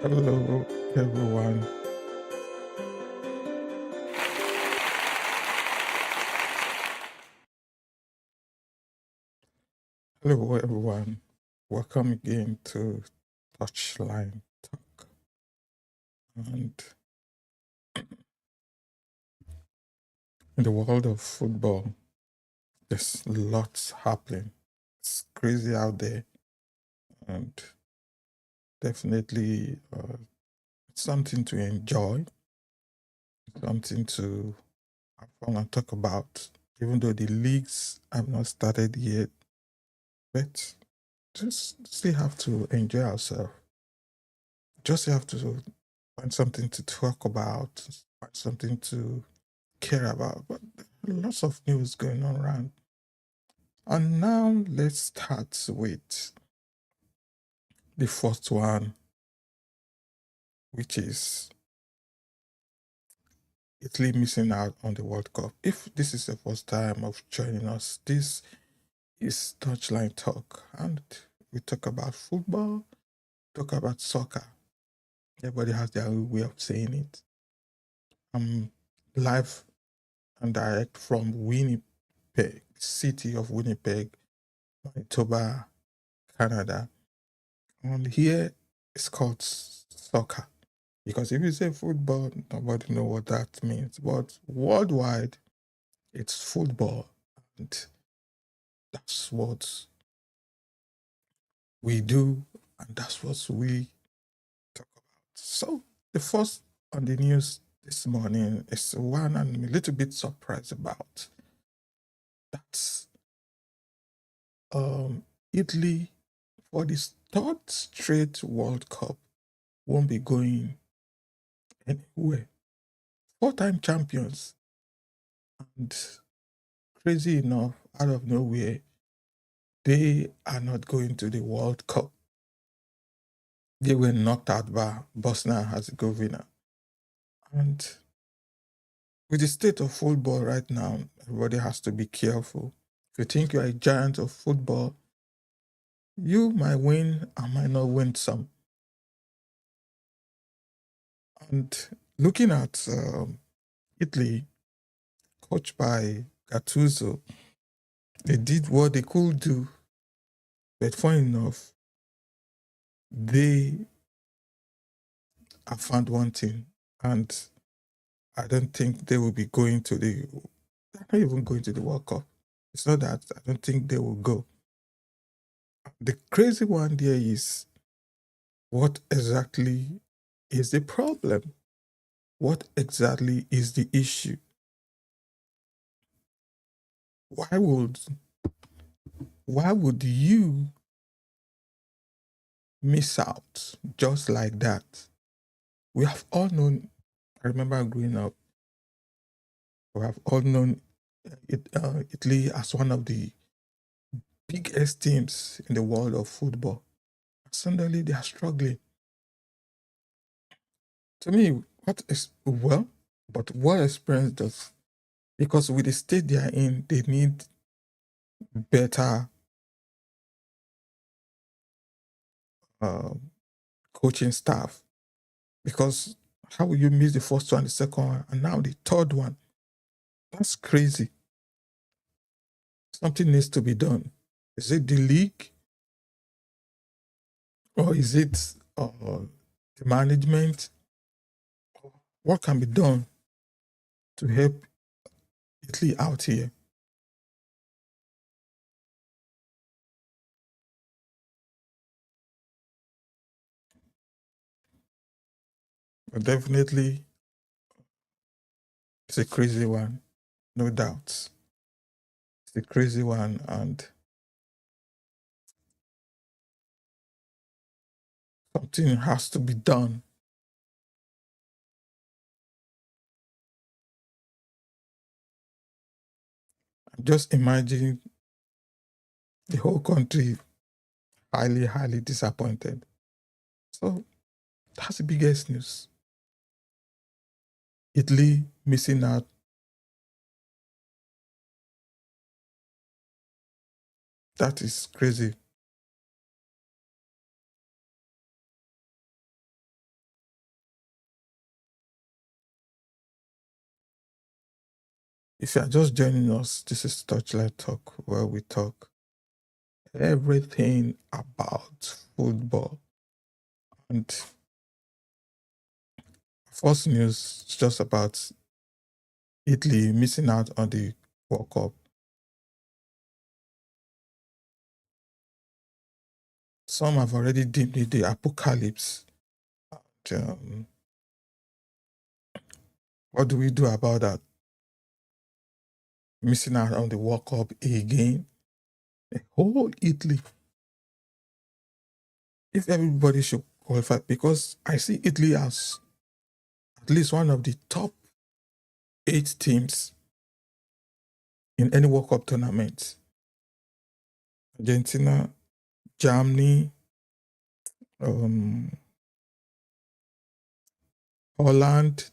Hello, everyone. Hello, everyone. Welcome again to Touchline Talk. And in the world of football, there's lots happening. It's crazy out there, and definitely it's something to enjoy, something to have fun and talk about. Even though the leagues have not started yet, but just still have to enjoy ourselves. Just have to find something to talk about, find something to care about. But lots of news going on around. And now let's start with the first one, which is Italy missing out on the World Cup. If this is the first time of joining us, this is Touchline Talk. And we talk about football, talk about soccer. Everybody has their own way of saying it. I'm live and direct from Winnipeg, city of Winnipeg, Manitoba, Canada. And here it's called soccer. Because if you say football, nobody know what that means. But worldwide, it's football. And that's what we do. And that's what we talk about. So the first on the news this morning is one I'm a little bit surprised about. That's Italy for this third straight World Cup won't be going anywhere. Four-time champions, and crazy enough, out of nowhere, they are not going to the World Cup. They were knocked out by Bosnia and Herzegovina. And with the state of football right now, everybody has to be careful. If you think you're a giant of football, you might win and might not win some. And looking at Italy, coached by Gattuso, they did what they could do, but funny enough, they have found one thing, and I don't think they will be going to they're not even going to the World Cup. It's not that I don't think they will go. The crazy one there is, what exactly is the problem? What exactly is the issue? Why would why would you miss out just like that? We have all known, I remember growing up, we have all known Italy as one of the biggest teams in the world of football. Suddenly they are struggling. To me, what is well, but what experience does, because with the state they are in, they need better uh, coaching staff. Because how will you miss the first one, the second one, and now the third one? That's crazy. Something needs to be done. Is it the league, or is it the management? What can be done to help Italy out here? But definitely, it's a crazy one, no doubt. It's a crazy one, and something has to be done. Just imagine the whole country highly, highly disappointed. So that's the biggest news. Italy missing out. That is crazy. If you are just joining us, this is Touchline Talk, where we talk everything about football. And first news is just about Italy missing out on the World Cup. Some have already deemed it the apocalypse. And, what do we do about that? Missing out on the World Cup again? The whole Italy. If everybody should qualify, because I see Italy as at least one of the top 8 teams in any World Cup tournament. Argentina, Germany, Holland,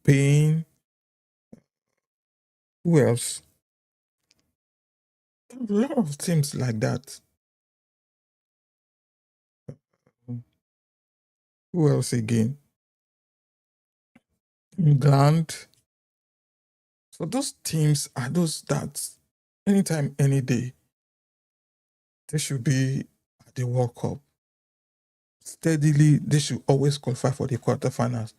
Spain. Who else? A lot of teams like that. Who else again? England. So those teams are those that anytime, any day, they should be at the World Cup. Steadily, they should always qualify for the quarterfinals.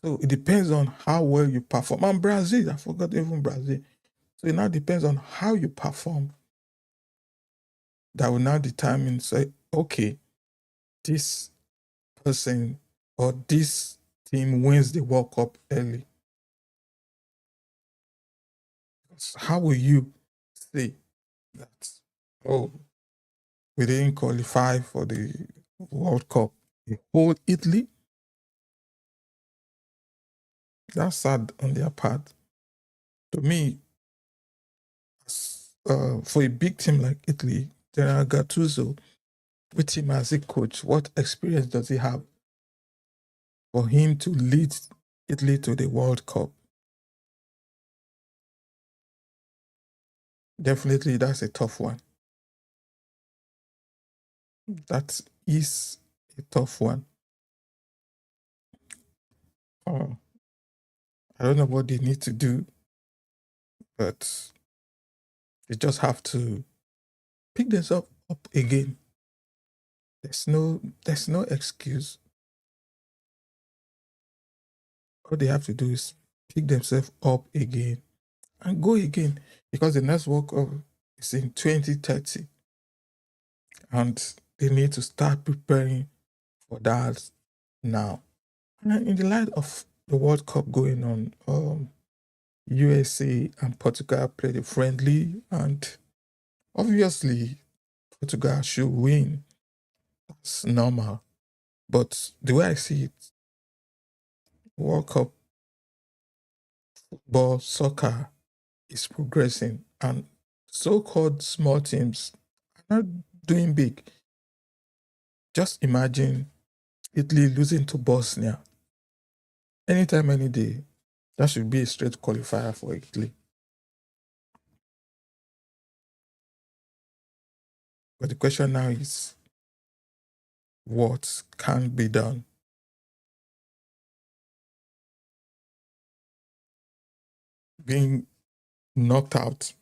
So it depends on how well you perform. And Brazil, I forgot even Brazil. So it now depends on how you perform. That will now determine, say, okay, this person or this team wins the World Cup early. How will you say that, oh, we didn't qualify for the World Cup? The whole Italy? That's sad on their part. To me, for a big team like Italy, General Gattuso, with him as a coach, what experience does he have for him to lead Italy to the World Cup? Definitely, that's a tough one. That is a tough one. I don't know what they need to do, but they just have to pick themselves up again. There's no excuse. All they have to do is pick themselves up again and go again, because the next World Cup is in 2030, and they need to start preparing for that now. And in the light of the World Cup going on, USA and Portugal played a friendly, and obviously Portugal should win. That's normal. But the way I see it, World Cup football, soccer is progressing, and so-called small teams are not doing big. Just imagine Italy losing to Bosnia. Anytime, any day, that should be a straight qualifier for Italy. But the question now is, what can be done? Being knocked out,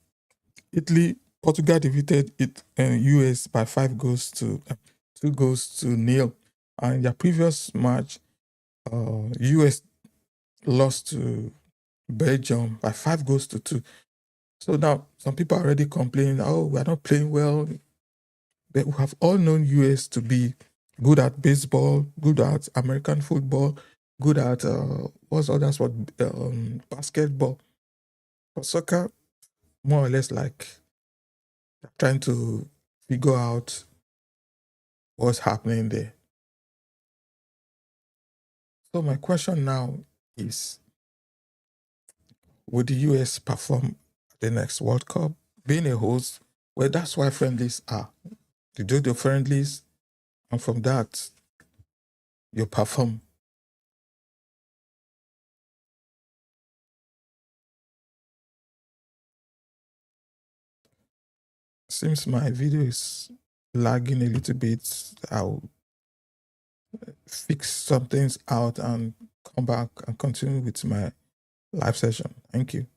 Portugal defeated US by 2-0, and in their previous match, US lost to Belgium by 5-2. So now some people are already complaining, oh, we are not playing well. But we have all known US to be good at baseball, good at American football, good at what's other sport, basketball. For soccer, more or less like trying to figure out what's happening there. So my question now is, would the US perform at the next World Cup? Being a host, well, that's why friendlies are. You do the friendlies, and from that, you perform. Seems my video is lagging a little bit. I'll fix some things out and come back and continue with my live session. Thank you.